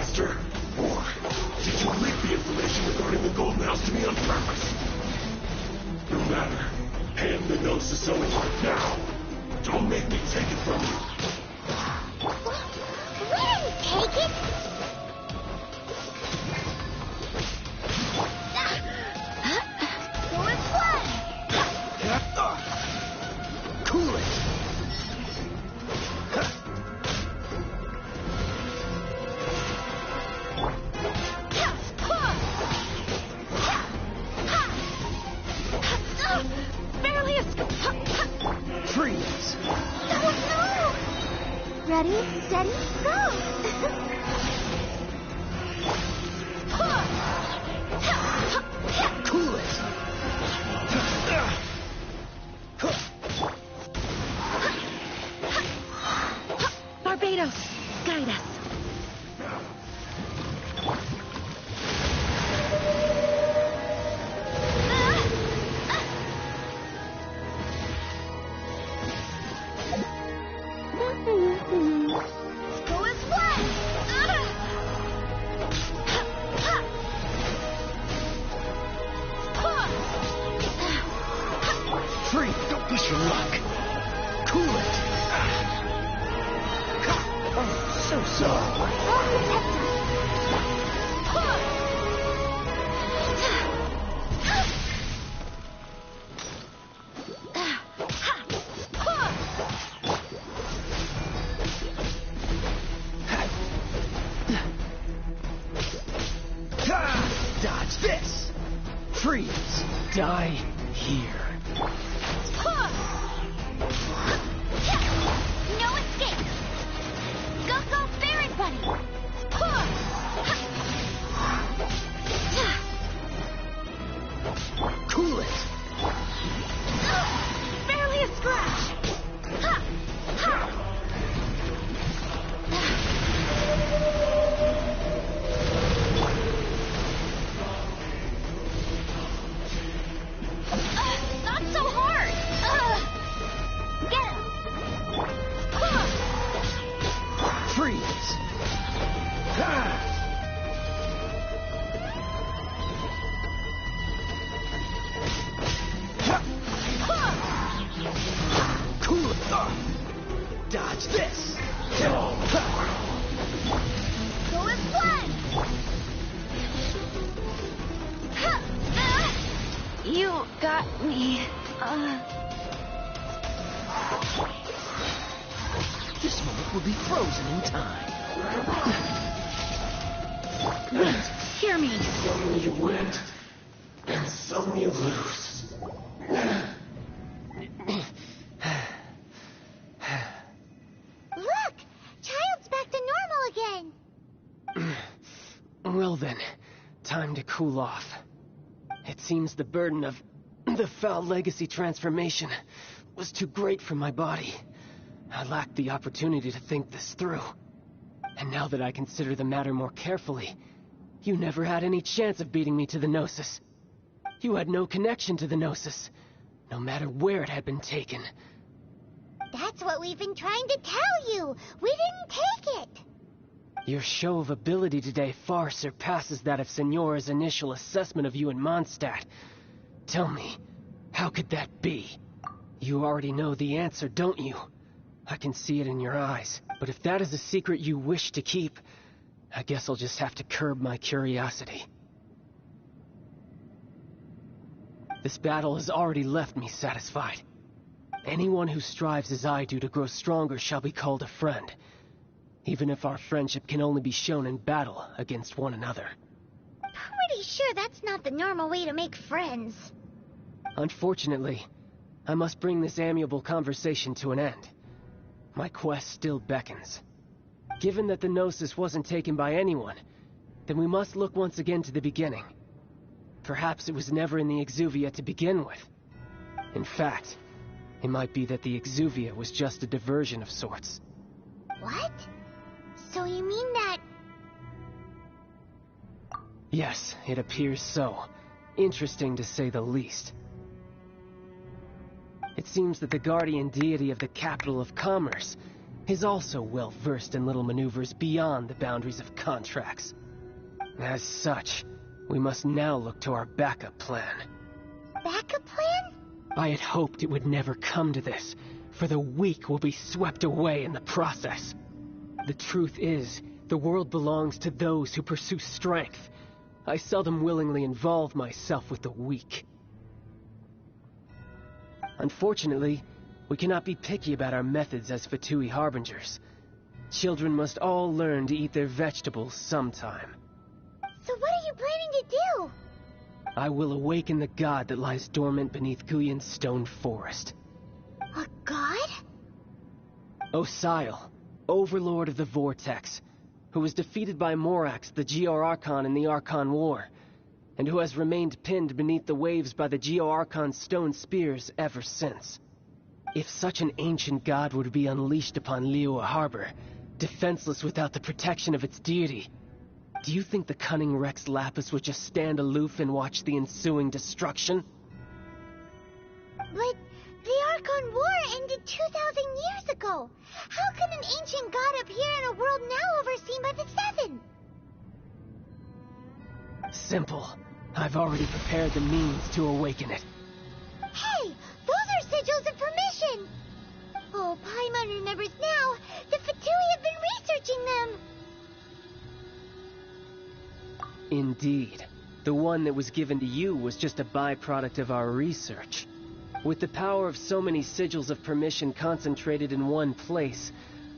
Master? Or did you leak the information regarding the Golden House to me on purpose? No matter. Hand the Gnosis over now. Don't make me take it from you. We didn't take it! Go and play! Cool it! Barely Freeze! Oh no! Ready, steady, go! Cool it! Barbados, guide us. Go and play! Free! Don't push your luck! Cool it! Oh, so sorry. I'll protect Dodge this! Freeze! Die here. No escape! Go, go, Baron Bunny! Cool it! Barely a scratch! Ha! Ha! Not so hard! Get him! Freeze! Cool it! Dodge this! Go and play! You got me. This moment will be frozen in time. Hear me. Some you win, and some you lose. Look! Childe's back to normal again. Well then, time to cool off. It seems the burden of the foul legacy transformation was too great for my body. I lacked the opportunity to think this through. And now that I consider the matter more carefully, you never had any chance of beating me to the Gnosis. You had no connection to the Gnosis, no matter where it had been taken. That's what we've been trying to tell you. We didn't take it. Your show of ability today far surpasses that of Signora's initial assessment of you in Mondstadt. Tell me, how could that be? You already know the answer, don't you? I can see it in your eyes. But if that is a secret you wish to keep, I guess I'll just have to curb my curiosity. This battle has already left me satisfied. Anyone who strives as I do to grow stronger shall be called a friend, even if our friendship can only be shown in battle against one another. Pretty sure that's not the normal way to make friends. Unfortunately, I must bring this amiable conversation to an end. My quest still beckons. Given that the Gnosis wasn't taken by anyone, then we must look once again to the beginning. Perhaps it was never in the Exuvia to begin with. In fact, it might be that the Exuvia was just a diversion of sorts. What? So you mean that... Yes, it appears so. Interesting to say the least. It seems that the guardian deity of the capital of commerce is also well versed in little maneuvers beyond the boundaries of contracts. As such, we must now look to our backup plan. Backup plan? I had hoped it would never come to this, for the weak will be swept away in the process. The truth is, the world belongs to those who pursue strength. I seldom willingly involve myself with the weak. Unfortunately, we cannot be picky about our methods as Fatui Harbingers. Children must all learn to eat their vegetables sometime. So what are you planning to do? I will awaken the god that lies dormant beneath Guyon's stone forest. A god? Osial, overlord of the Vortex, who was defeated by Morax, the Geo-Archon in the Archon War, and who has remained pinned beneath the waves by the Geo-Archon's stone spears ever since. If such an ancient god were to be unleashed upon Liyue Harbor, defenseless without the protection of its deity, do you think the cunning Rex Lapis would just stand aloof and watch the ensuing destruction? But the Archon War ended 2,000 years ago. How can an ancient god appear in a world now overseen by the Seven? Simple. I've already prepared the means to awaken it. Hey, those are sigils of permission! Oh, Paimon remembers now. The Fatui have been researching them. Indeed. The one that was given to you was just a byproduct of our research. With the power of so many sigils of permission concentrated in one place,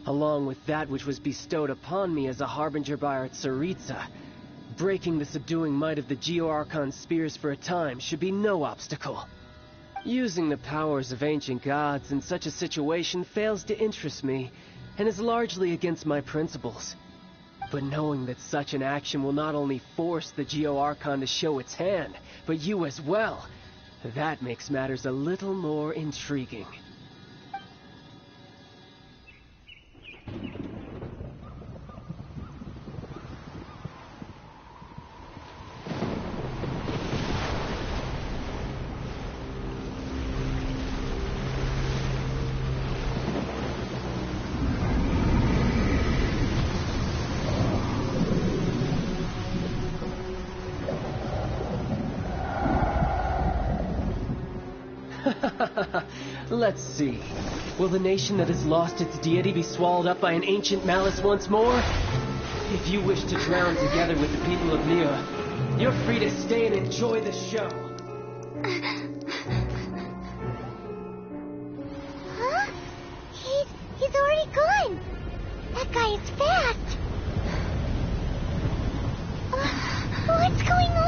along with that which was bestowed upon me as a harbinger by our Tsaritsa, breaking the subduing might of the Geo-Archon spears for a time should be no obstacle. Using the powers of ancient gods in such a situation fails to interest me, and is largely against my principles. But knowing that such an action will not only force the Geo-Archon to show its hand, but you as well, that makes matters a little more intriguing. Let's see. Will the nation that has lost its deity be swallowed up by an ancient malice once more? If you wish to drown together with the people of Liyue, you're free to stay and enjoy the show. Huh? He's already gone. That guy is fast. What's going on?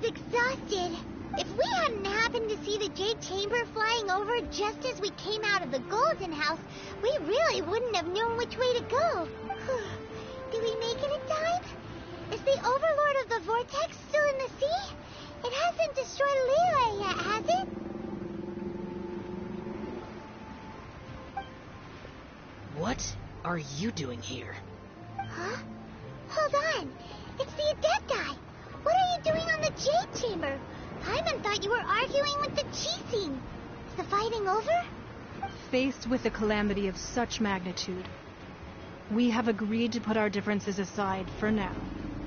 Exhausted. If we hadn't happened to see the Jade Chamber flying over just as we came out of the Golden House, we really wouldn't have known which way to go. Did we make it in time? Is the Overlord of the Vortex still in the sea? It hasn't destroyed Liyue yet, has it? What are you doing here? Huh? Hold on. It's the Adepti. What are you doing on the Jade Chamber? Paimon thought you were arguing with the Chising. Is the fighting over? Faced with a calamity of such magnitude, we have agreed to put our differences aside for now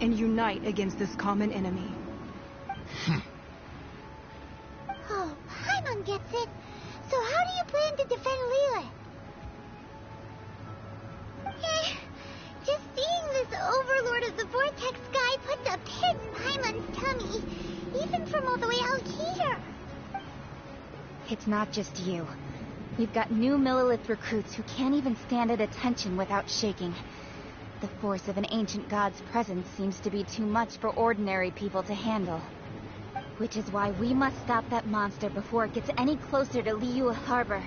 and unite against this common enemy. Oh, Paimon gets it. So how do you plan to defend Liyue? Just seeing this Overlord of the Vortex guy puts a pit in Paimon's tummy, even from all the way out here. It's not just you. We've got new Millilith recruits who can't even stand at attention without shaking. The force of an ancient god's presence seems to be too much for ordinary people to handle. Which is why we must stop that monster before it gets any closer to Liyue Harbor.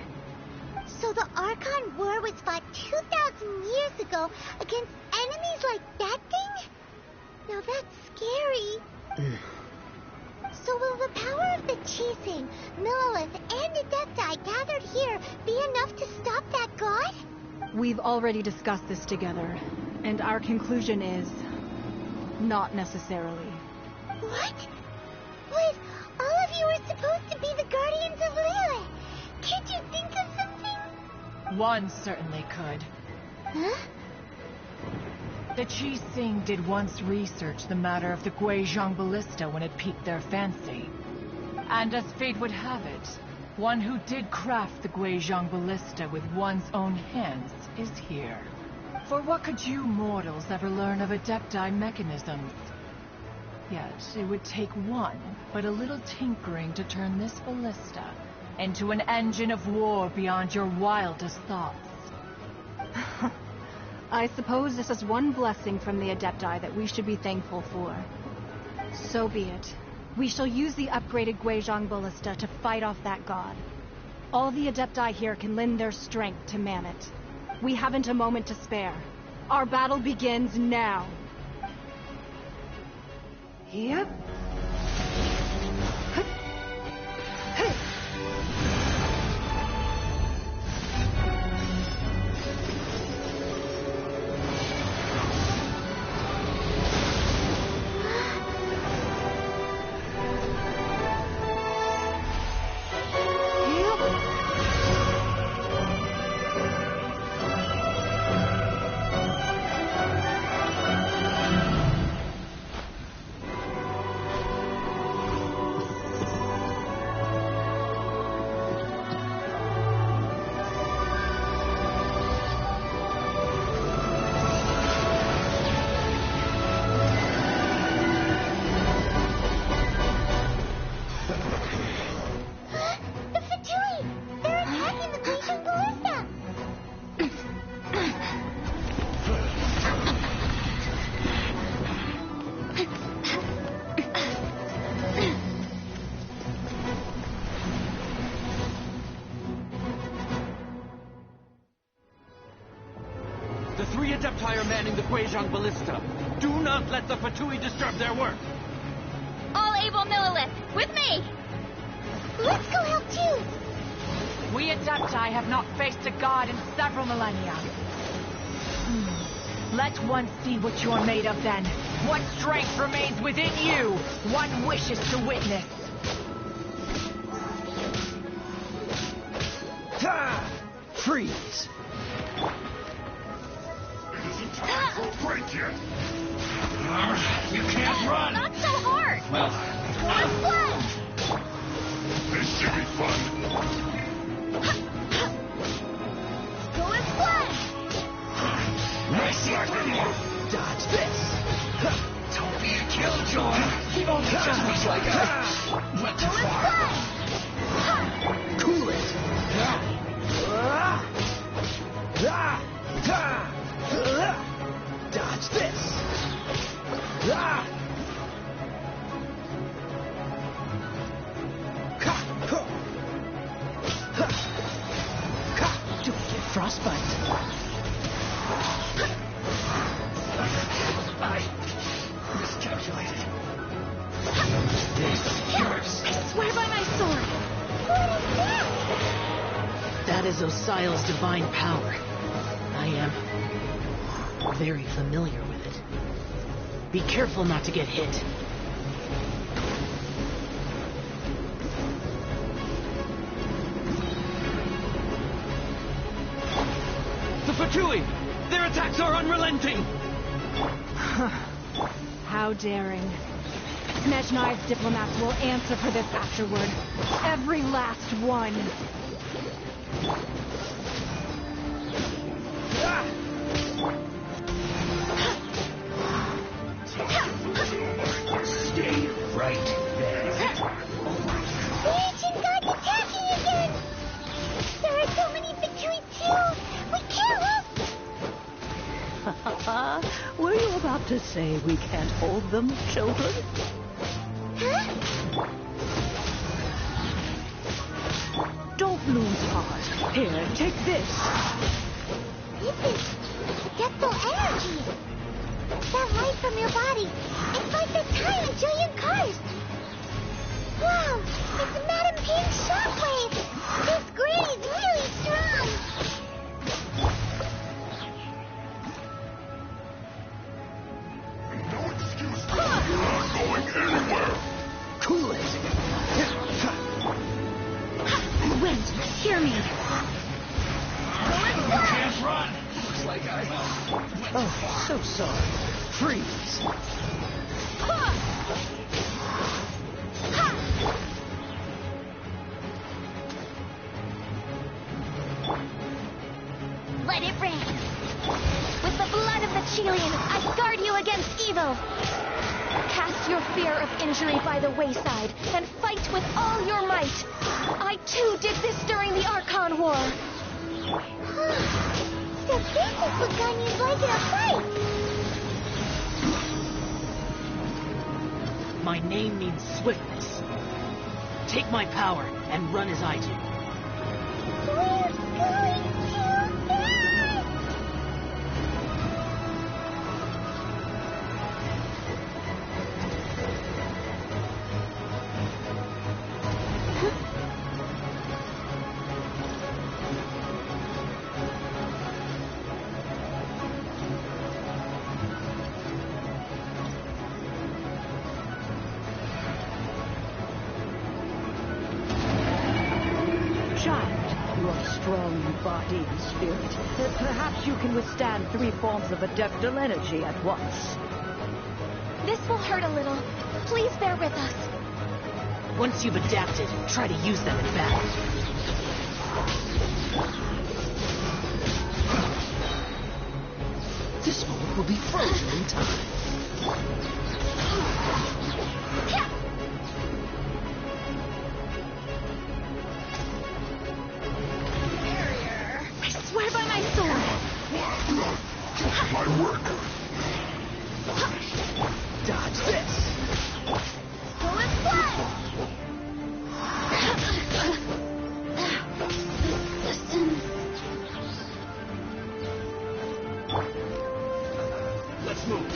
So the Archon War was fought 2,000 years ago against enemies like that thing? Now that's scary. So will the power of the Chising, Millilith, and Adepti gathered here be enough to stop that god? We've already discussed this together, and our conclusion is... not necessarily. What? But all of you were supposed to be the guardians of Liyue. Can't you think of something? One certainly could. Huh? The Chising did once research the matter of the Guizhong Ballista when it piqued their fancy. And as fate would have it, one who did craft the Guizhong Ballista with one's own hands is here. For what could you mortals ever learn of Adepti mechanisms? Yet it would take one, but a little tinkering to turn this ballista into an engine of war beyond your wildest thoughts. I suppose this is one blessing from the Adepti that we should be thankful for. So be it. We shall use the upgraded Guizhong Ballista to fight off that god. All the Adepti here can lend their strength to man it. We haven't a moment to spare. Our battle begins now. Yep. The three Adepti are manning the Guizhong Ballista. Do not let the Fatui disturb their work. All able Millilith, with me! Let's go help too! We Adepti have not faced a god in several millennia. Let one see what you're made of then. What strength remains within you. One wishes to witness. Ha! Freeze! It isn't time for a break yet. You can't run. Not so hard! Well, One! this should be fun. Go in flood! Nice move. Dodge this! Don't be a killjoy. He won't just be like us. Went too far. Cool it! Dodge this! Don't get frostbite. I miscalculated. This hurts. I swear by my sword! What is that? That is Osial's divine power. I am very familiar with it. Be careful not to get hit. The Fatui! Their attacks are unrelenting! How daring. Snezhnai's diplomats will answer for this afterward. Every last one. Stay right there. The ancient god's attacking again! There are so Not to say we can't hold them, children. Huh? Don't lose heart. Here, take this. This is adeptal energy. That light from your body. It's like the time in Julian Cars. Wow, it's Madame Ping's shockwave. This grady's really strong. No excuse. You're not going anywhere. Cool it! Wind, hear me. Can't run! Oh, so sorry. Freeze! Let it rain. With the blood of the Chilean, I guard you against evil. Cast your fear of injury by the wayside and fight with all your might. I too did this during the Archon War. So this is what gun you'd like in a fight. My name means swiftness. Take my power and run as I do. We're going too fast. Child, you are strong in body and spirit. Perhaps you can withstand 3 forms of adeptal energy at once. This will hurt a little. Please bear with us. Once you've adapted, try to use them in battle. This moment will be frozen in time. I swear by my sword. My work. Dodge this! Go and fly. Let's move.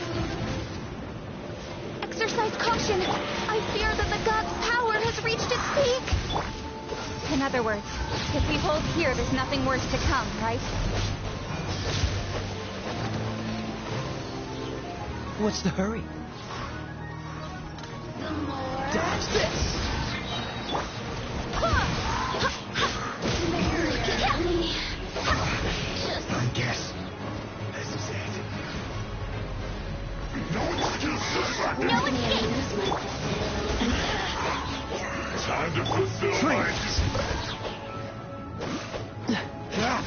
Exercise caution. I fear that the god's power has reached its peak. In other words, if we hold here, there's nothing worse to come, right? What's the hurry? Dodge this! I guess this is it. No excuses. No escape. Time to fulfill my... Not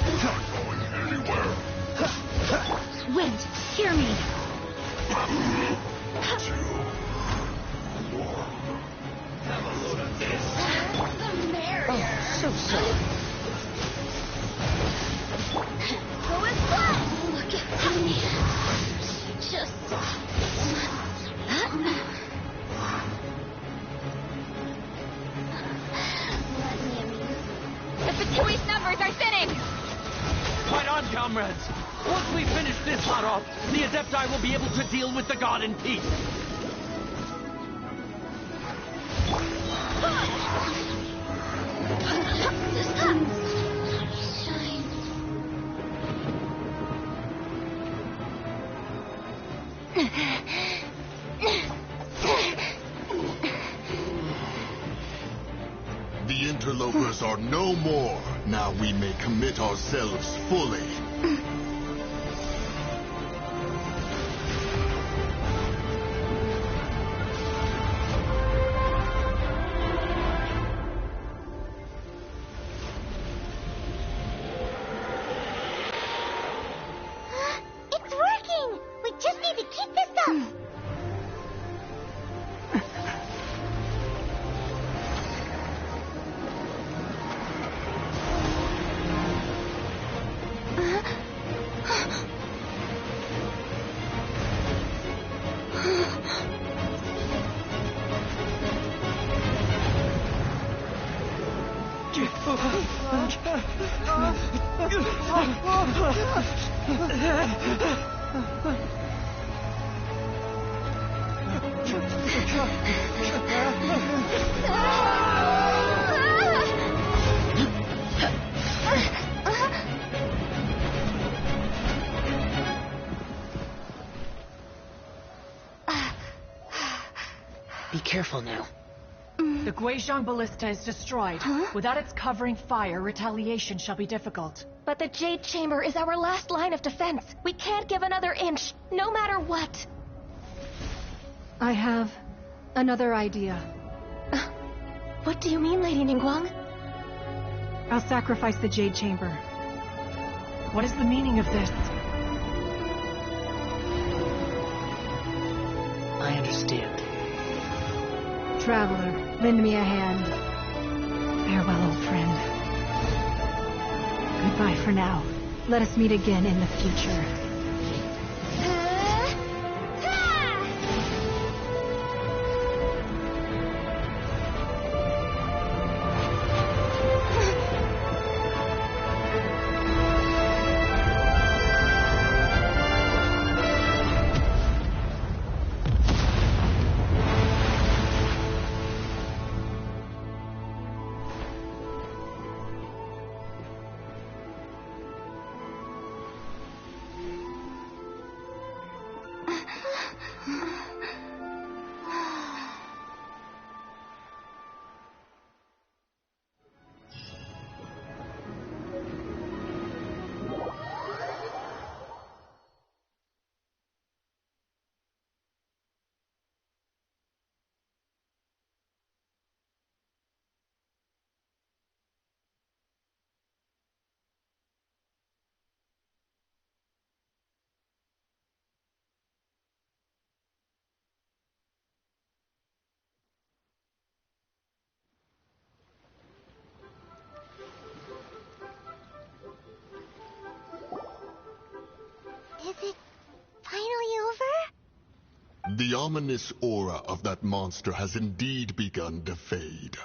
going anywhere. Wind, hear me. 2, 1. Have a load of this. Oh, so sorry. Go and fly. Look at me. Just... The Fatui's numbers are thinning. Fight on, comrades! Once we finish this lot off, the Adepti will be able to deal with the god in peace. The interlopers are no more. Now we may commit ourselves fully. It's working. We just need to keep this up. Be careful now. The Guizhong Ballista is destroyed. Without its covering fire, retaliation shall be difficult. But the Jade Chamber is our last line of defense. We can't give another inch, no matter what. I have another idea. What do you mean, Lady Ningguang? I'll sacrifice the Jade Chamber. What is the meaning of this? I understand. Traveler, lend me a hand. Farewell, old friend. Goodbye for now. Let us meet again in the future. Is it finally over? The ominous aura of that monster has indeed begun to fade.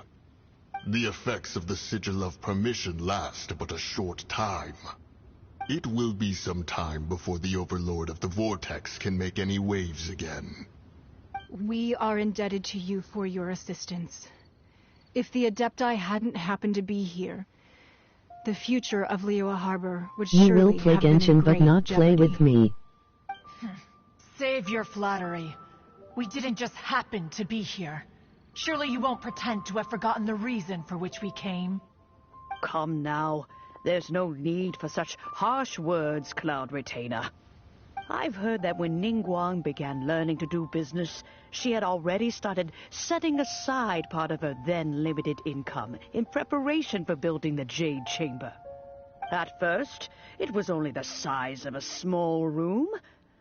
The effects of the Sigil of Permission last but a short time. It will be some time before the Overlord of the Vortex can make any waves again. We are indebted to you for your assistance. If the Adepti hadn't happened to be here, the future of Liyue Harbor would You surely will play have been in Genshin, but great not play jeopardy. with me. Save your flattery. We didn't just happen to be here. Surely you won't pretend to have forgotten the reason for which we came. Come now. There's no need for such harsh words, Cloud Retainer. I've heard that when Ningguang began learning to do business, she had already started setting aside part of her then limited income in preparation for building the Jade Chamber. At first, it was only the size of a small room,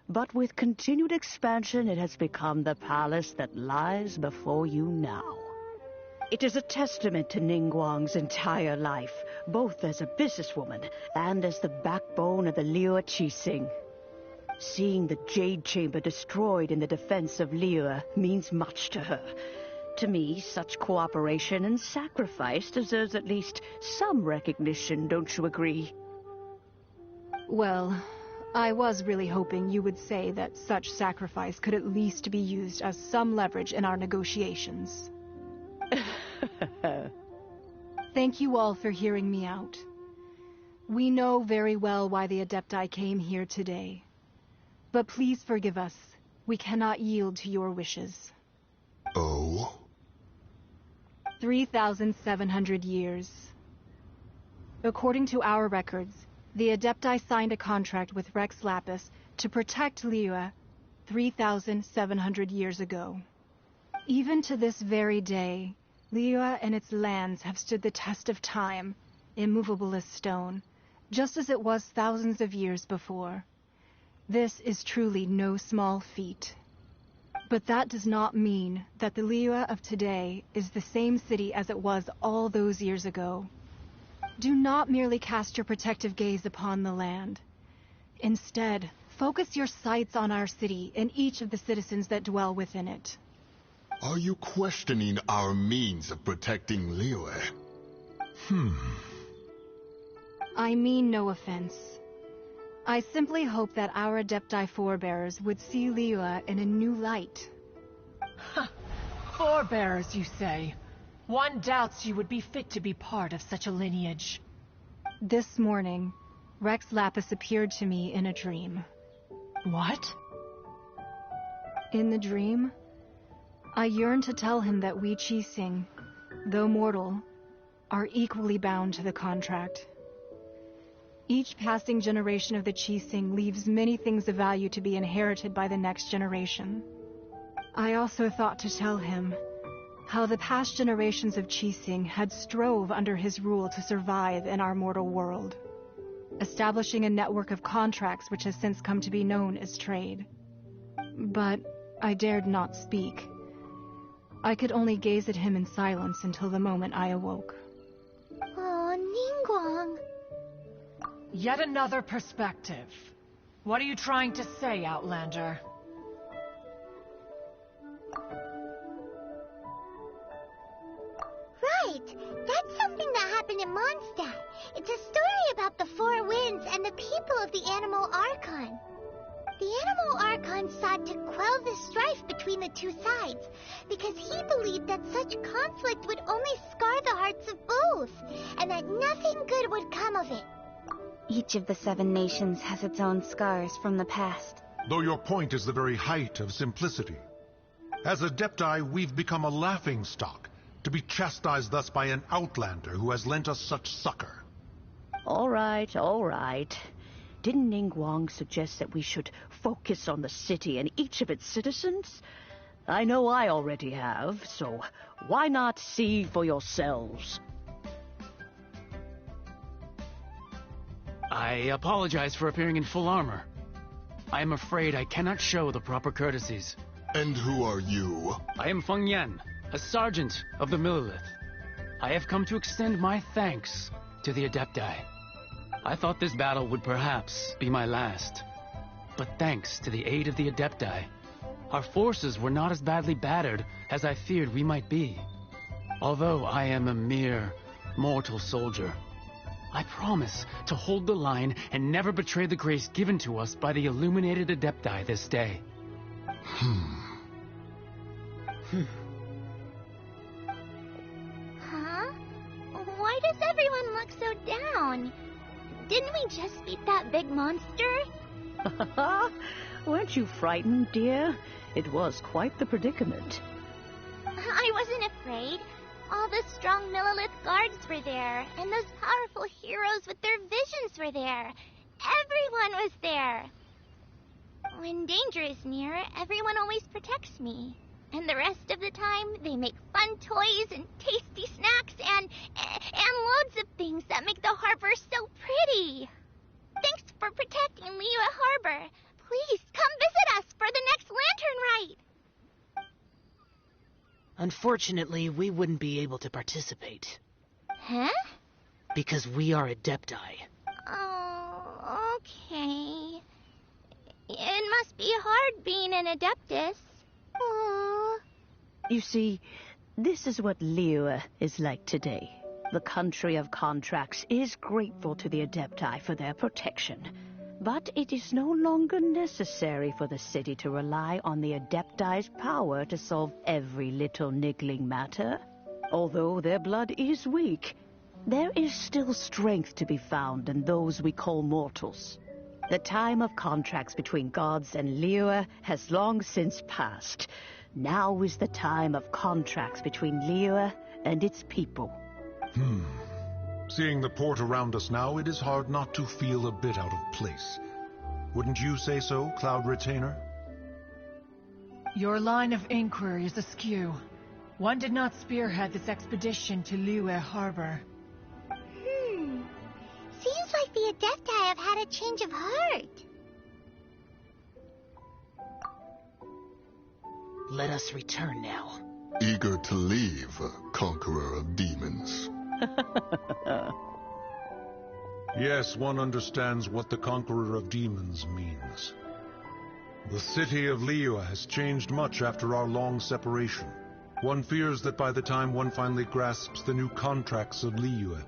but with continued expansion it has become the palace that lies before you now. It is a testament to Ningguang's entire life, both as a businesswoman and as the backbone of the Liyue Qixing. Seeing the Jade Chamber destroyed in the defense of Liyue means much to her. To me, such cooperation and sacrifice deserves at least some recognition, don't you agree? Well, I was really hoping you would say that such sacrifice could at least be used as some leverage in our negotiations. Thank you all for hearing me out. We know very well why the Adepti came here today. But please forgive us. We cannot yield to your wishes. Oh? 3,700 years. According to our records, the Adepti signed a contract with Rex Lapis to protect Liyue 3,700 years ago. Even to this very day, Liyue and its lands have stood the test of time, immovable as stone, just as it was thousands of years before. This is truly no small feat. But that does not mean that the Liyue of today is the same city as it was all those years ago. Do not merely cast your protective gaze upon the land. Instead, Focus your sights on our city and each of the citizens that dwell within it. Are you questioning our means of protecting Liyue? I mean no offense. I simply hope that our Adepti forebears would see Liyue in a new light. Forebearers, you say? One doubts you would be fit to be part of such a lineage. This morning, Rex Lapis appeared to me in a dream. What? In the dream, I yearned to tell him that we Qixing, though mortal, are equally bound to the contract. Each passing generation of the Qixing leaves many things of value to be inherited by the next generation. I also thought to tell him how the past generations of Qixing had strove under his rule to survive in our mortal world, establishing a network of contracts which has since come to be known as trade. But I dared not speak. I could only gaze at him in silence until the moment I awoke. Oh, Ningguang. Yet another perspective. What are you trying to say, Outlander? Right! That's something that happened in Mondstadt. It's a story about the Four Winds and the people of the Animal Archon. The Animal Archon sought to quell the strife between the two sides, because he believed that such conflict would only scar the hearts of both, and that nothing good would come of it. Each of the 7 nations has its own scars from the past. Though your point is the very height of simplicity. As Adepti, we've become a laughingstock, to be chastised thus by an outlander who has lent us such succor. All right, all right. Didn't Ningguang suggest that we should focus on the city and each of its citizens? I know I already have, so why not see for yourselves? I apologize for appearing in full armor. I am afraid I cannot show the proper courtesies. And who are you? I am Feng Yan, a sergeant of the Millelith. I have come to extend my thanks to the Adepti. I thought this battle would perhaps be my last. But thanks to the aid of the Adepti, our forces were not as badly battered as I feared we might be. Although I am a mere mortal soldier, I promise to hold the line and never betray the grace given to us by the illuminated Adepti this day. Huh? Why does everyone look so down? Didn't we just beat that big monster? Weren't you frightened, dear? It was quite the predicament. I wasn't afraid. All the strong Millelith guards were there, and those powerful heroes with their visions were there. Everyone was there. When danger is near, everyone always protects me. And the rest of the time, they make fun toys and tasty snacks and loads of things that make the harbor so pretty. Thanks for protecting Liyue Harbor. Please come visit us for the next lantern rite. Unfortunately, we wouldn't be able to participate. Huh? Because we are Adepti. Oh, okay. It must be hard being an Adeptus. Aww. You see, this is what Liyue is like today. The country of contracts is grateful to the Adepti for their protection. But it is no longer necessary for the city to rely on the Adepti's power to solve every little niggling matter. Although their blood is weak, there is still strength to be found in those we call mortals. The time of contracts between gods and Liyue has long since passed. Now is the time of contracts between Liyue and its people. Seeing the port around us now, it is hard not to feel a bit out of place. Wouldn't you say so, Cloud Retainer? Your line of inquiry is askew. One did not spearhead this expedition to Liyue Harbor. Seems like the Adepti have had a change of heart. Let us return now. Eager to leave, conqueror of demons. Yes, one understands what the conqueror of demons means. The city of Liyue has changed much after our long separation. One fears that by the time one finally grasps the new contracts of Liyue,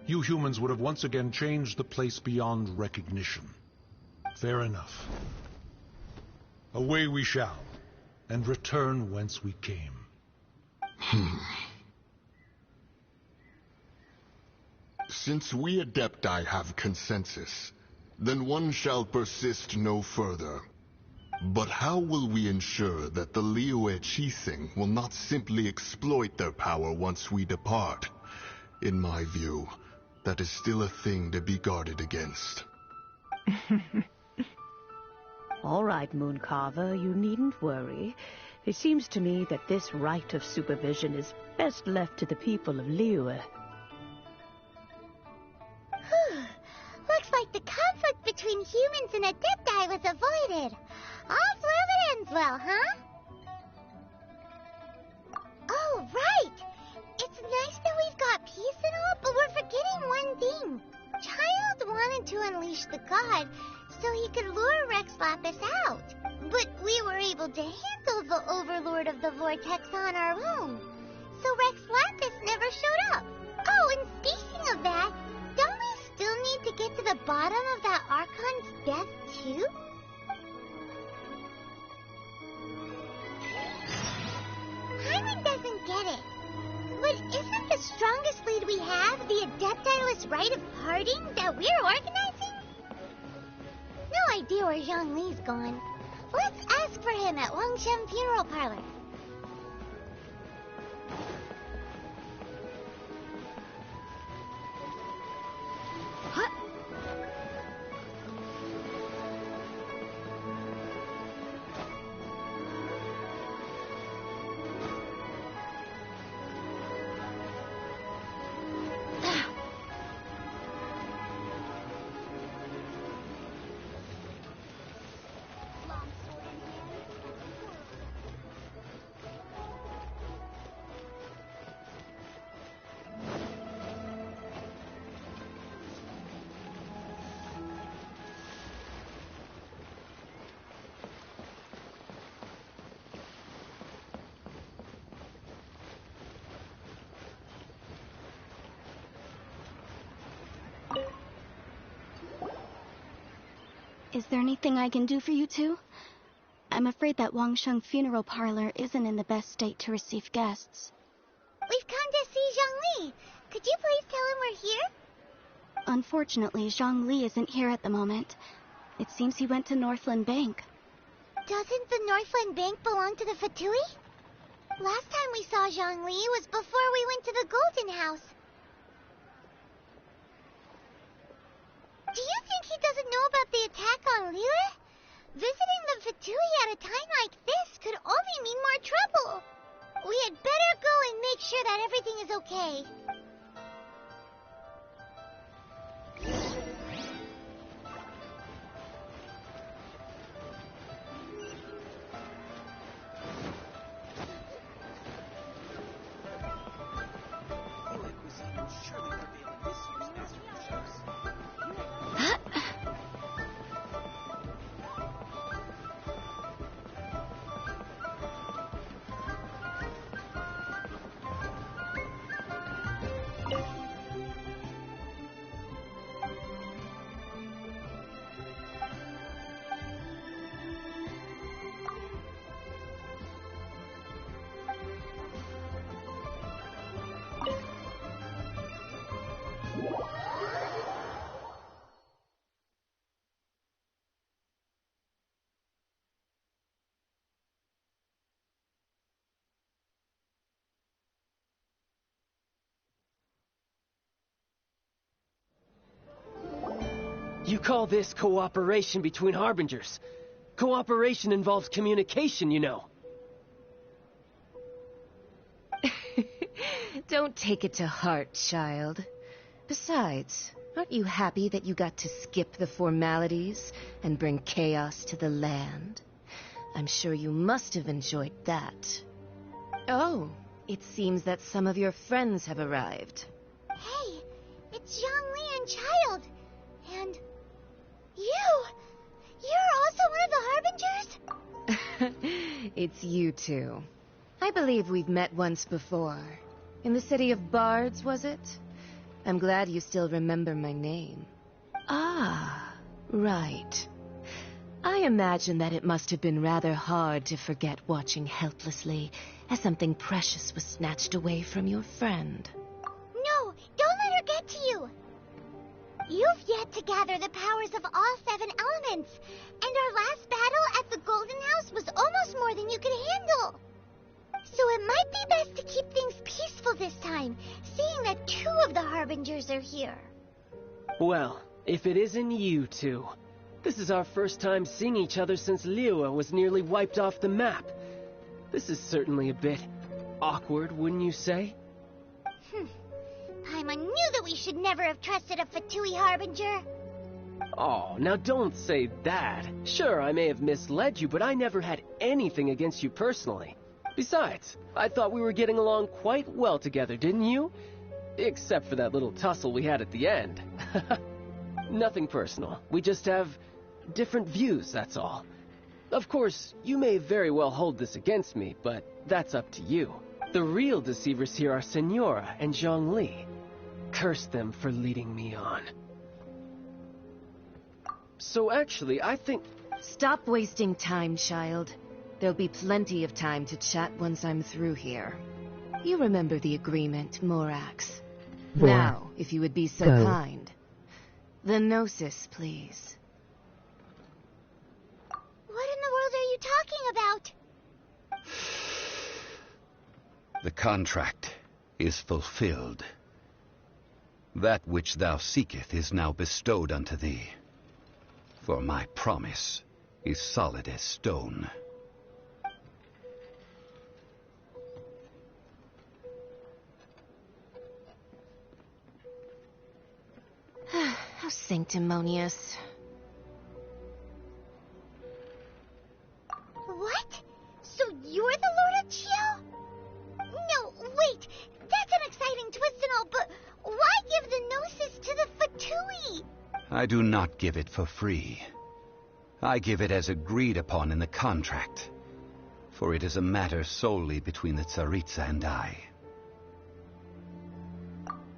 you humans would have once again changed the place beyond recognition. Fair enough. Away we shall, and return whence we came. Since we Adepti have consensus, then one shall persist no further. But how will we ensure that the Liyue Qixing will not simply exploit their power once we depart? In my view, that is still a thing to be guarded against. All right, Mooncarver, you needn't worry. It seems to me that this right of supervision is best left to the people of Liyue. Looks like the conflict between humans and Adepti was avoided. All's well that ends well, huh? Oh, right! It's nice that we've got peace and all, but we're forgetting one thing. Childe wanted to unleash the god so he could lure Rex Lapis out. But we were able to handle the Overlord of the Vortex on our own. So Rex Lapis never showed up. Oh, and speaking of that, don't we still need to get to the bottom of that Archon's death, too? Hyman doesn't get it. But isn't the strongest lead we have the Adepti-less rite of parting that we're organizing? No idea where Zhongli's gone. Let's ask for him at Wangshen Funeral Parlor. Is there anything I can do for you two? I'm afraid that Wangshen Funeral Parlor isn't in the best state to receive guests. We've come to see Zhongli. Could you please tell him we're here? Unfortunately, Zhongli isn't here at the moment. It seems he went to Northland Bank. Doesn't the Northland Bank belong to the Fatui? Last time we saw Zhongli was before we went to the Golden House. Do you think he doesn't know about the attack on Liyue? Visiting the Fatui at a time like this could only mean more trouble. We had better go and make sure that everything is okay. You call this cooperation between Harbingers? Cooperation involves communication, you know. Don't take it to heart, child. Besides, aren't you happy that you got to skip the formalities and bring chaos to the land? I'm sure you must have enjoyed that. Oh, it seems that some of your friends have arrived. Hey, it's Zhongli and Childe. And... You're also one of the Harbingers? It's you two. I believe we've met once before. In the city of Bards, was it? I'm glad you still remember my name. Ah, right. I imagine that it must have been rather hard to forget watching helplessly as something precious was snatched away from your friend. No, don't let her get to you. You've yet to gather the powers of all 7 elements, and our last battle at the Golden House was almost more than you could handle. So it might be best to keep things peaceful this time, seeing that 2 of the Harbingers are here. Well, if it isn't you two. This is our first time seeing each other since Liyue was nearly wiped off the map. This is certainly a bit awkward, wouldn't you say? Paimon knew that we should never have trusted a Fatui Harbinger. Oh, now don't say that. Sure, I may have misled you, but I never had anything against you personally. Besides, I thought we were getting along quite well together, didn't you? Except for that little tussle we had at the end. Nothing personal. We just have different views, that's all. Of course, you may very well hold this against me, but that's up to you. The real deceivers here are Senora and Zhongli. Curse them for leading me on. So actually, I think... Stop wasting time, Childe. There'll be plenty of time to chat once I'm through here. You remember the agreement, Morax. Now, if you would be so kind. The Gnosis, please. What in the world are you talking about? The contract is fulfilled. That which thou seeketh is now bestowed unto thee. For my promise is solid as stone. How sanctimonious. What? So you're the Lord of Chio? No, wait. That's an exciting twist and all, but why give the Gnosis to the Fatui? I do not give it for free. I give it as agreed upon in the contract. For it is a matter solely between the Tsaritsa and I.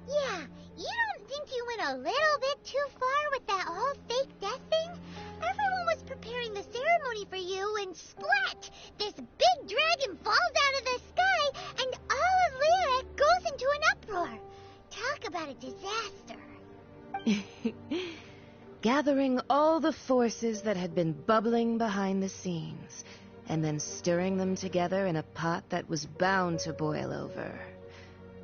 Yeah, you don't think you went a little bit too far with that whole fake death thing? Everyone was preparing the ceremony for you, and splat! This big dragon falls out of the sky, and all of Liyue goes into an uproar. Talk about a disaster. Gathering all the forces that had been bubbling behind the scenes, and then stirring them together in a pot that was bound to boil over.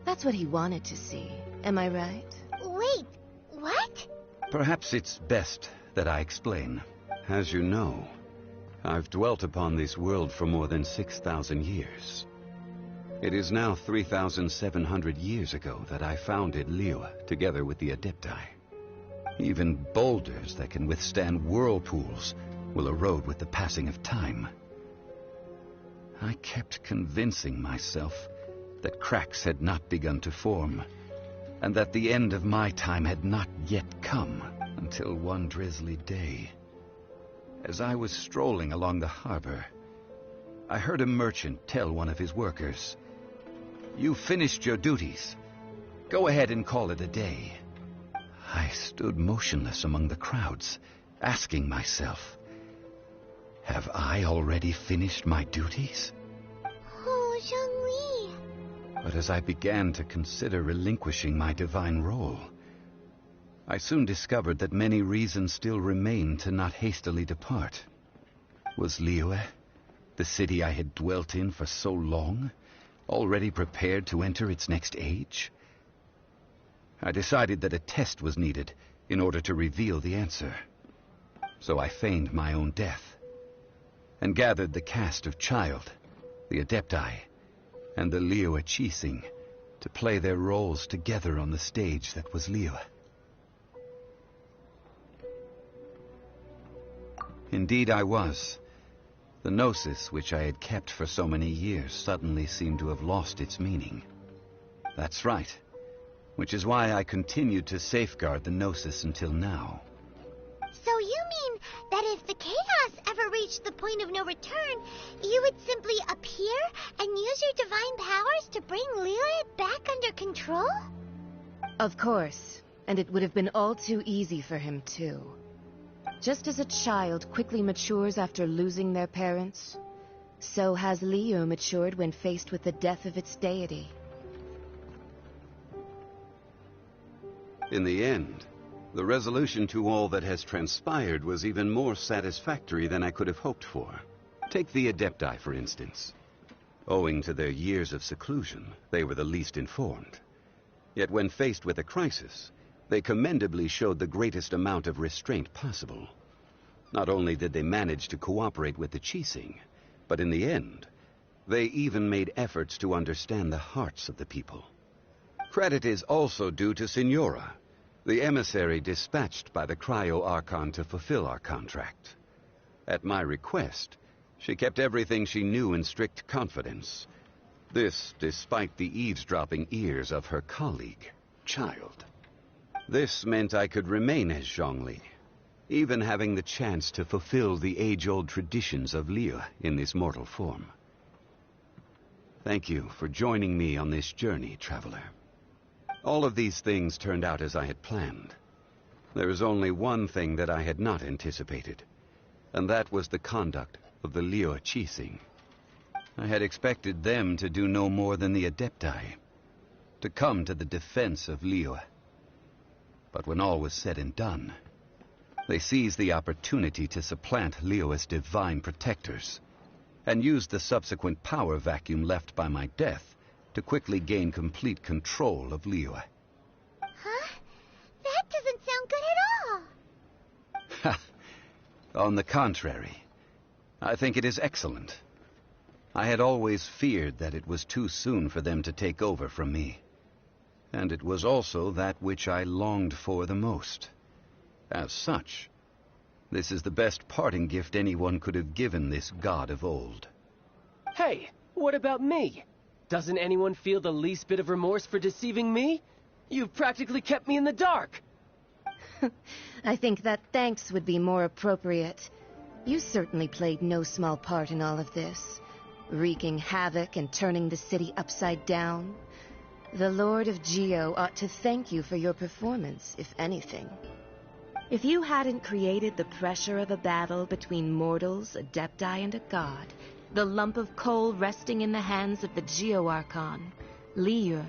That's what he wanted to see. Am I right? Wait, what? Perhaps it's best that I explain. As you know, I've dwelt upon this world for more than 6,000 years. It is now 3,700 years ago that I founded Liyue together with the Adepti. Even boulders that can withstand whirlpools will erode with the passing of time. I kept convincing myself that cracks had not begun to form, and that the end of my time had not yet come, until one drizzly day. As I was strolling along the harbor, I heard a merchant tell one of his workers, "You've finished your duties. Go ahead and call it a day." I stood motionless among the crowds, asking myself, have I already finished my duties? Oh, Zhongli. But as I began to consider relinquishing my divine role, I soon discovered that many reasons still remained to not hastily depart. Was Liyue, the city I had dwelt in for so long, already prepared to enter its next age? I decided that a test was needed in order to reveal the answer. So I feigned my own death, and gathered the cast of Childe, the Adepti, and the Liyue Chising to play their roles together on the stage that was Liyue. Indeed I was. The Gnosis, which I had kept for so many years, suddenly seemed to have lost its meaning. That's right. Which is why I continued to safeguard the Gnosis until now. So you mean that if the chaos ever reached the point of no return, you would simply appear and use your divine powers to bring Lilith back under control? Of course, and it would have been all too easy for him, too. Just as a child quickly matures after losing their parents, so has Liyue matured when faced with the death of its deity. In the end, the resolution to all that has transpired was even more satisfactory than I could have hoped for. Take the Adepti, for instance. Owing to their years of seclusion, they were the least informed. Yet when faced with a crisis, they commendably showed the greatest amount of restraint possible. Not only did they manage to cooperate with the Qixing, but in the end, they even made efforts to understand the hearts of the people. Credit is also due to Signora, the emissary dispatched by the Cryo-Archon to fulfill our contract. At my request, she kept everything she knew in strict confidence. This despite the eavesdropping ears of her colleague, Childe. This meant I could remain as Zhongli, even having the chance to fulfill the age-old traditions of Liyue in this mortal form. Thank you for joining me on this journey, traveler. All of these things turned out as I had planned. There is only one thing that I had not anticipated, and that was the conduct of the Liyue Qixing. I had expected them to do no more than the Adepti, to come to the defense of Liyue. But when all was said and done, they seized the opportunity to supplant Liyue as divine protectors, and used the subsequent power vacuum left by my death to quickly gain complete control of Liyue. Huh? That doesn't sound good at all. On the contrary, I think it is excellent. I had always feared that it was too soon for them to take over from me. And it was also that which I longed for the most. As such, this is the best parting gift anyone could have given this god of old. Hey, what about me? Doesn't anyone feel the least bit of remorse for deceiving me? You've practically kept me in the dark. I think that thanks would be more appropriate. You certainly played no small part in all of this, wreaking havoc and turning the city upside down. The Lord of Geo ought to thank you for your performance, if anything. If you hadn't created the pressure of a battle between mortals, Adepti, and a god, the lump of coal resting in the hands of the Geo-Archon, Liyue,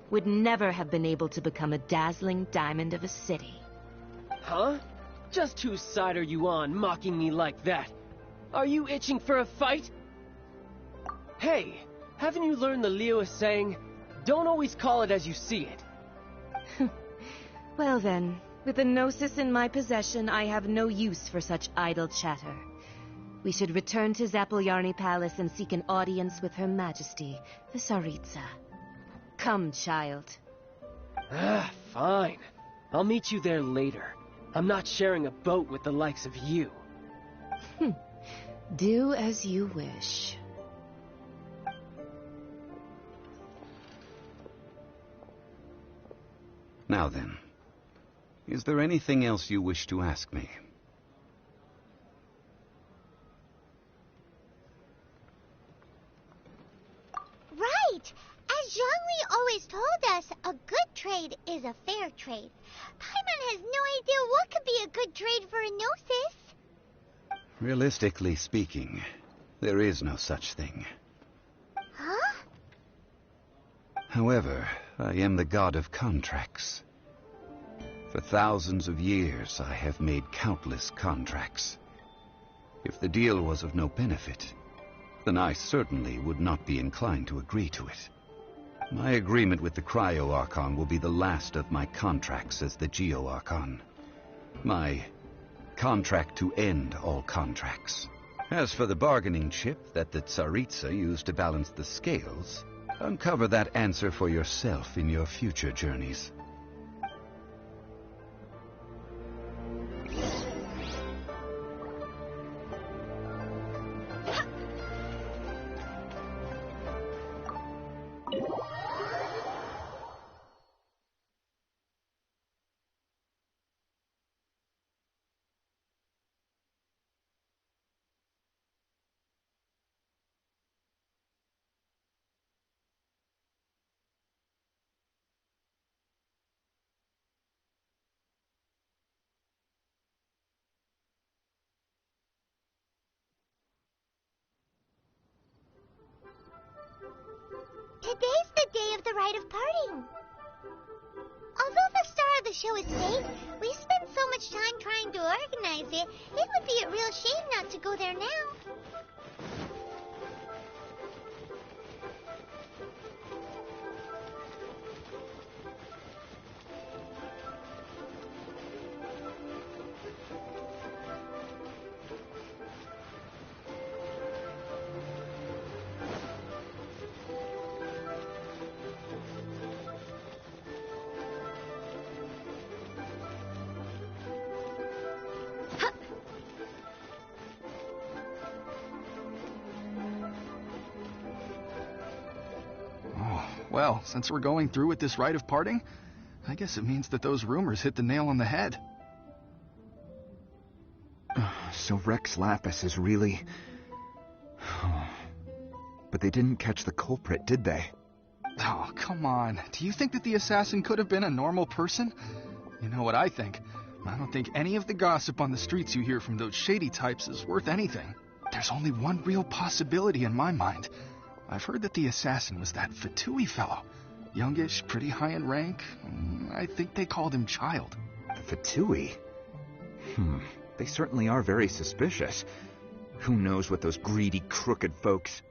would never have been able to become a dazzling diamond of a city. Huh? Just whose side are you on, mocking me like that? Are you itching for a fight? Hey, haven't you learned the Liyue saying, don't always call it as you see it? Well then, with the Gnosis in my possession, I have no use for such idle chatter. We should return to Zapoljarny Palace and seek an audience with Her Majesty, the Tsaritsa. Come, child. Fine. I'll meet you there later. I'm not sharing a boat with the likes of you. Do as you wish. Now then, is there anything else you wish to ask me? Right! As Zhongli always told us, a good trade is a fair trade. Paimon has no idea what could be a good trade for a Gnosis. Realistically speaking, there is no such thing. Huh? However, I am the god of contracts. For thousands of years, I have made countless contracts. If the deal was of no benefit, then I certainly would not be inclined to agree to it. My agreement with the Cryo-Archon will be the last of my contracts as the Geo-Archon. My contract to end all contracts. As for the bargaining chip that the Tsaritsa used to balance the scales, uncover that answer for yourself in your future journeys. rite of parting. Although the star of the show is Faith, we spent so much time trying to organize it, it would be a real shame not to go there now. Well, since we're going through with this rite of parting, I guess it means that those rumors hit the nail on the head. So Rex Lapis is really... But they didn't catch the culprit, did they? Oh, come on. Do you think that the assassin could have been a normal person? You know what I think. I don't think any of the gossip on the streets you hear from those shady types is worth anything. There's only one real possibility in my mind. I've heard that the assassin was that Fatui fellow. Youngish, pretty high in rank. I think they called him Childe. The Fatui? They certainly are very suspicious. Who knows what those greedy, crooked folks...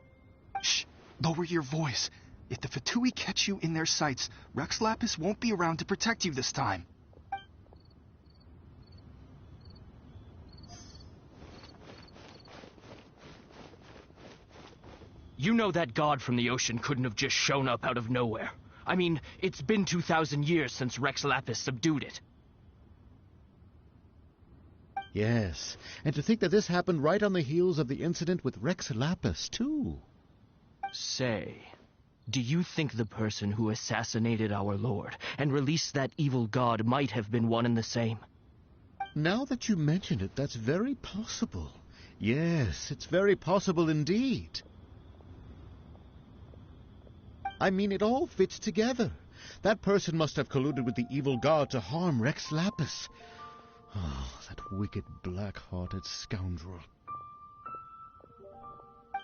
Shh! Lower your voice. If the Fatui catch you in their sights, Rex Lapis won't be around to protect you this time. You know that god from the ocean couldn't have just shown up out of nowhere. I mean, it's been 2,000 years since Rex Lapis subdued it. Yes, and to think that this happened right on the heels of the incident with Rex Lapis, too. Say, do you think the person who assassinated our lord and released that evil god might have been one and the same? Now that you mention it, that's very possible. Yes, it's very possible indeed. I mean, it all fits together. That person must have colluded with the evil god to harm Rex Lapis. Oh, that wicked, black-hearted scoundrel.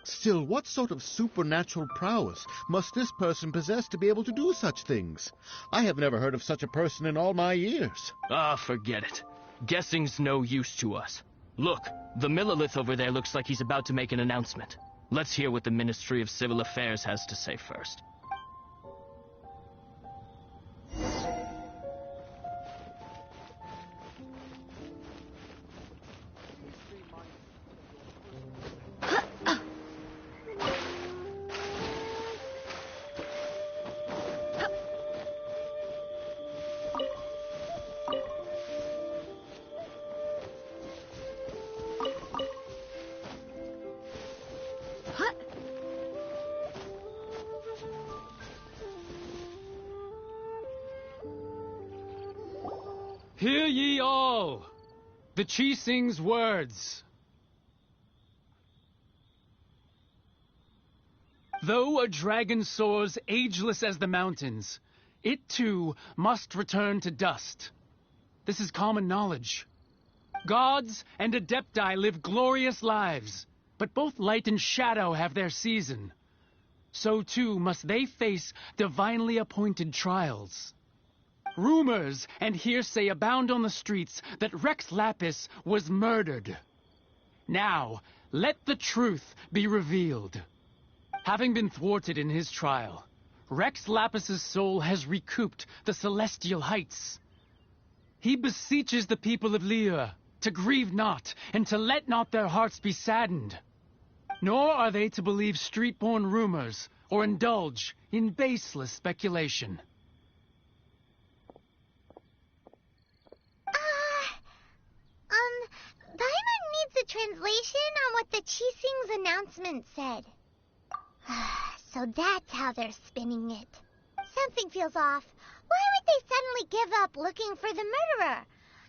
Still, what sort of supernatural prowess must this person possess to be able to do such things? I have never heard of such a person in all my years. Ah, forget it. Guessing's no use to us. Look, the Millilith over there looks like he's about to make an announcement. Let's hear what the Ministry of Civil Affairs has to say first. Hear ye all, the Chi-Sing's words. Though a dragon soars ageless as the mountains, it too must return to dust. This is common knowledge. Gods and Adepti live glorious lives, but both light and shadow have their season. So too must they face divinely appointed trials. Rumors and hearsay abound on the streets that Rex Lapis was murdered. Now, let the truth be revealed. Having been thwarted in his trial, Rex Lapis's soul has recouped the celestial heights. He beseeches the people of Liyue to grieve not and to let not their hearts be saddened. Nor are they to believe street-born rumors or indulge in baseless speculation. Daimon needs a translation on what the Chi-Sing's announcement said. So that's how they're spinning it. Something feels off. Why would they suddenly give up looking for the murderer?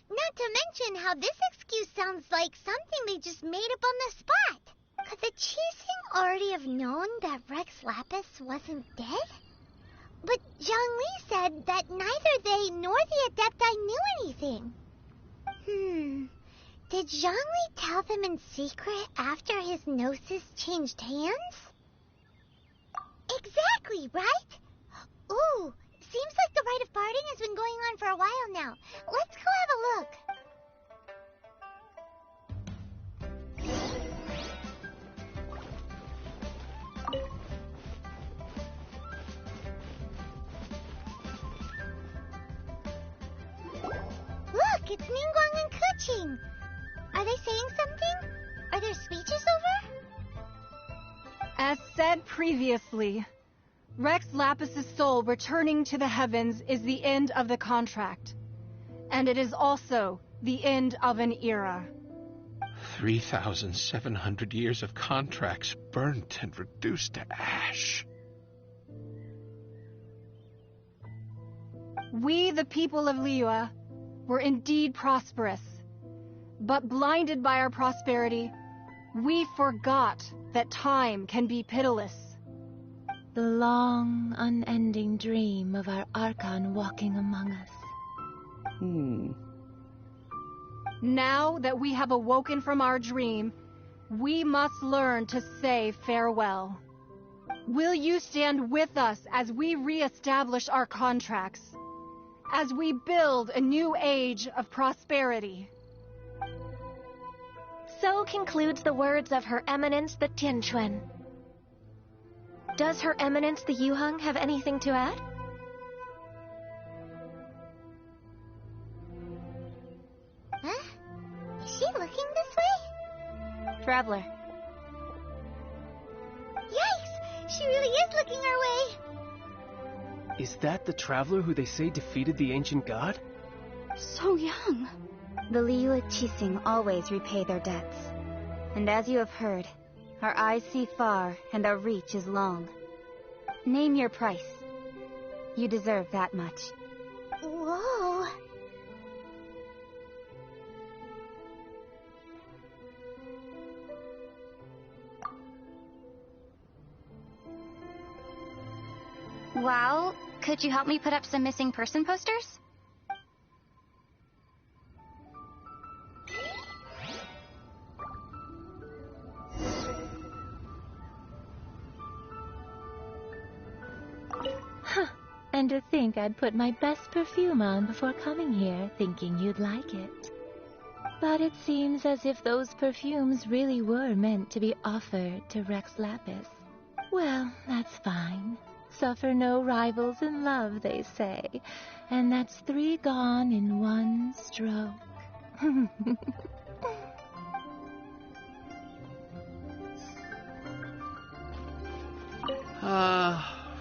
Not to mention how this excuse sounds like something they just made up on the spot. Could the Chi-Sing already have known that Rex Lapis wasn't dead? But Zhongli said that neither they nor the Adepti knew anything. Did Zhongli tell them in secret after his gnosis changed hands? Exactly, right? Ooh, seems like the rite of parting has been going on for a while now. Let's go have a look. Look, it's Ningguang and Keqing. Are they saying something? Are their speeches over? As said previously, Rex Lapis's soul returning to the heavens is the end of the contract. And it is also the end of an era. 3,700 years of contracts burnt and reduced to ash. We, the people of Liyue, were indeed prosperous. But blinded by our prosperity, we forgot that time can be pitiless. The long, unending dream of our Archon walking among us. Now that we have awoken from our dream, we must learn to say farewell. Will you stand with us as we re-establish our contracts? As we build a new age of prosperity? So concludes the words of Her Eminence the Tianquan. Does Her Eminence the Yuheng have anything to add? Huh? Is she looking this way? Traveler. Yikes! She really is looking our way! Is that the traveler who they say defeated the ancient god? So young. The Liyue Qixing always repay their debts. And as you have heard, our eyes see far and our reach is long. Name your price. You deserve that much. Whoa! Well, could you help me put up some missing person posters? And to think I'd put my best perfume on before coming here, thinking you'd like it. But it seems as if those perfumes really were meant to be offered to Rex Lapis. Well, that's fine. Suffer no rivals in love, they say. And that's 3 gone in 1 stroke.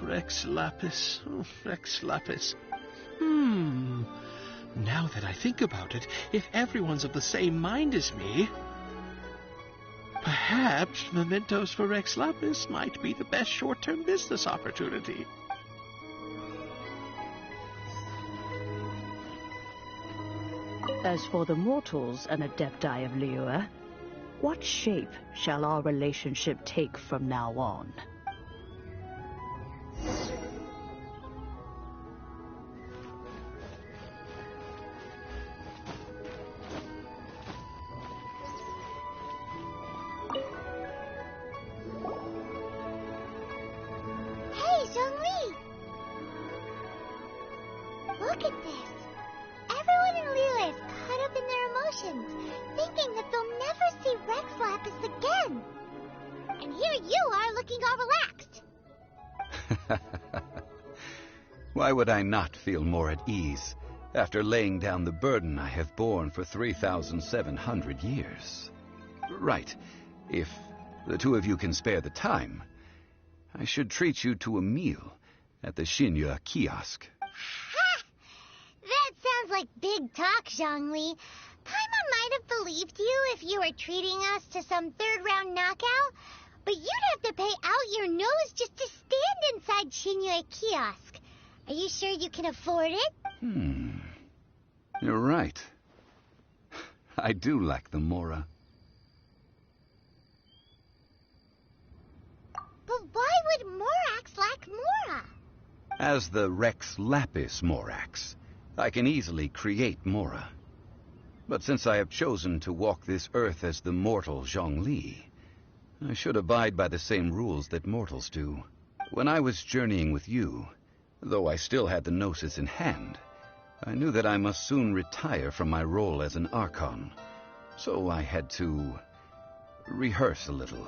Rex Lapis. Oh, Rex Lapis. Now that I think about it, if everyone's of the same mind as me, perhaps mementos for Rex Lapis might be the best short-term business opportunity. As for the mortals and adepti of Liyue, what shape shall our relationship take from now on? Look at this. Everyone in Liyue is caught up in their emotions, thinking that they'll never see Rex Lapis again. And here you are looking all relaxed. Why would I not feel more at ease after laying down the burden I have borne for 3,700 years? Right. If the two of you can spare the time, I should treat you to a meal at the Xinyue kiosk. That sounds like big talk, Zhongli. Paimon might have believed you if you were treating us to some third-round knockout, but you'd have to pay out your nose just to stand inside Xinyue kiosk. Are you sure you can afford it? You're right. I do like the Mora. But why would Morax lack Mora? As the Rex Lapis Morax, I can easily create Mora. But since I have chosen to walk this earth as the mortal Zhongli, I should abide by the same rules that mortals do. When I was journeying with you, Though I still had the Gnosis in hand, I knew that I must soon retire from my role as an Archon. So I had to rehearse a little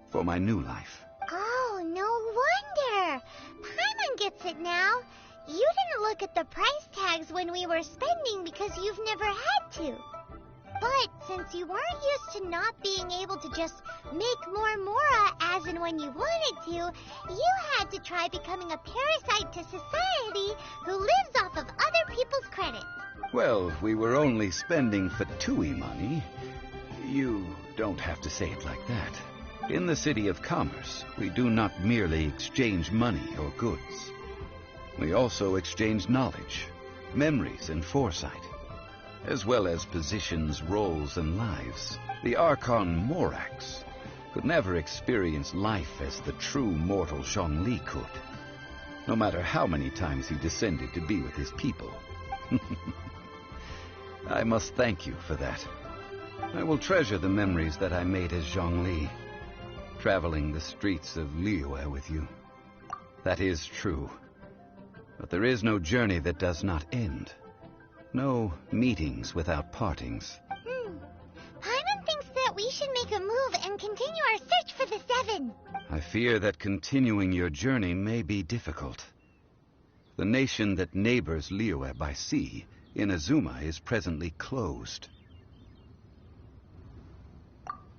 for my new life. Oh, no wonder. Paimon gets it now. You didn't look at the price tags when we were spending because you've never had to. But since you weren't used to not being able to just make more Mora as and when you wanted to, you had to try becoming a parasite to society who lives off of other people's credit. Well, we were only spending Fatui money. You don't have to say it like that. In the City of Commerce, we do not merely exchange money or goods. We also exchange knowledge, memories, and foresight, as well as positions, roles, and lives. The Archon Morax could never experience life as the true mortal Zhongli could, no matter how many times he descended to be with his people. I must thank you for that. I will treasure the memories that I made as Zhongli, traveling the streets of Liyue with you. That is true. But there is no journey that does not end. No meetings without partings. Paimon thinks that we should make a move and continue our search for the Seven. I fear that continuing your journey may be difficult. The nation that neighbors Liyue by sea, Inazuma, is presently closed.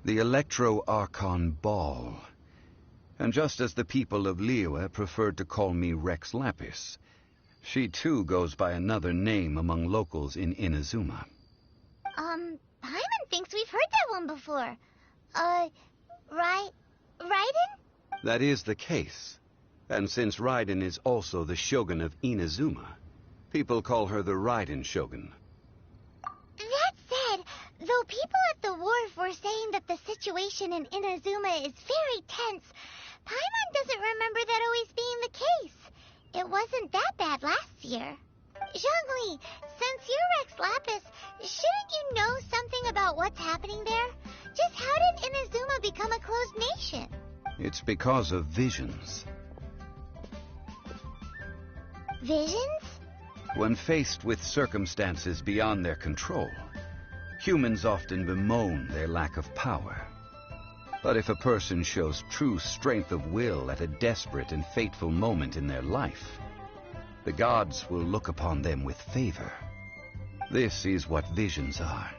The Electro-Archon Ball. And just as the people of Liyue preferred to call me Rex Lapis, she too goes by another name among locals in Inazuma. Paimon thinks we've heard that one before. Raiden? That is the case. And since Raiden is also the Shogun of Inazuma, people call her the Raiden Shogun. That said, though people at the wharf were saying that the situation in Inazuma is very tense, Paimon doesn't remember that always being the case. It wasn't that bad last year. Zhongli, since you're Rex Lapis, shouldn't you know something about what's happening there? Just how did Inazuma become a closed nation? It's because of visions. Visions? When faced with circumstances beyond their control, humans often bemoan their lack of power. But if a person shows true strength of will at a desperate and fateful moment in their life, the gods will look upon them with favor. This is what visions are.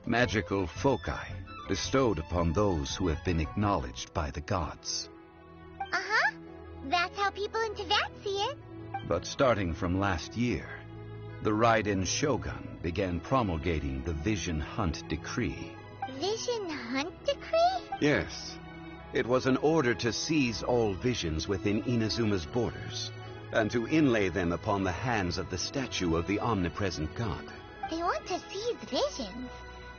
Magical foci bestowed upon those who have been acknowledged by the gods. Uh-huh. That's how people in Teyvat see it. But starting from last year, the Raiden Shogun began promulgating the Vision Hunt Decree. Vision Hunt Decree? Yes. It was an order to seize all visions within Inazuma's borders, and to inlay them upon the hands of the statue of the omnipresent god. They want to seize visions.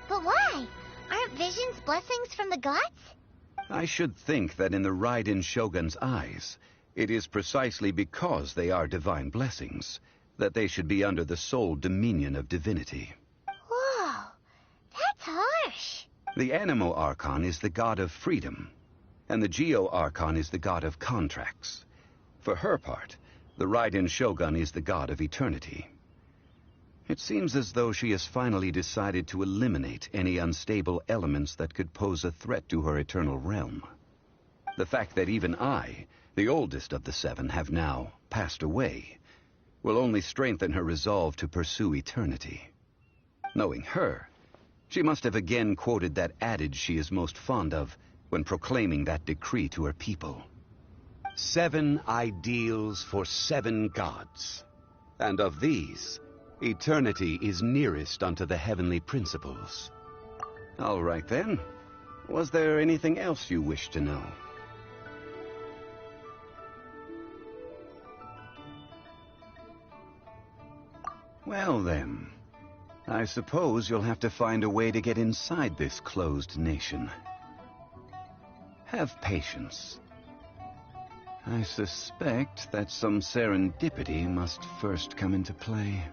But why? Aren't visions blessings from the gods? I should think that in the Raiden Shogun's eyes, it is precisely because they are divine blessings that they should be under the sole dominion of divinity. Whoa, that's harsh. The Animo Archon is the god of freedom, and the Geo Archon is the god of contracts. For her part, the Raiden Shogun is the god of eternity. It seems as though she has finally decided to eliminate any unstable elements that could pose a threat to her eternal realm. The fact that even I, the oldest of the seven, have now passed away, will only strengthen her resolve to pursue eternity. Knowing her, she must have again quoted that adage she is most fond of when proclaiming that decree to her people. 7 ideals for 7 gods, and of these, eternity is nearest unto the heavenly principles. All right then. Was there anything else you wish to know? Well then, I suppose you'll have to find a way to get inside this closed nation. Have patience. I suspect that some serendipity must first come into play.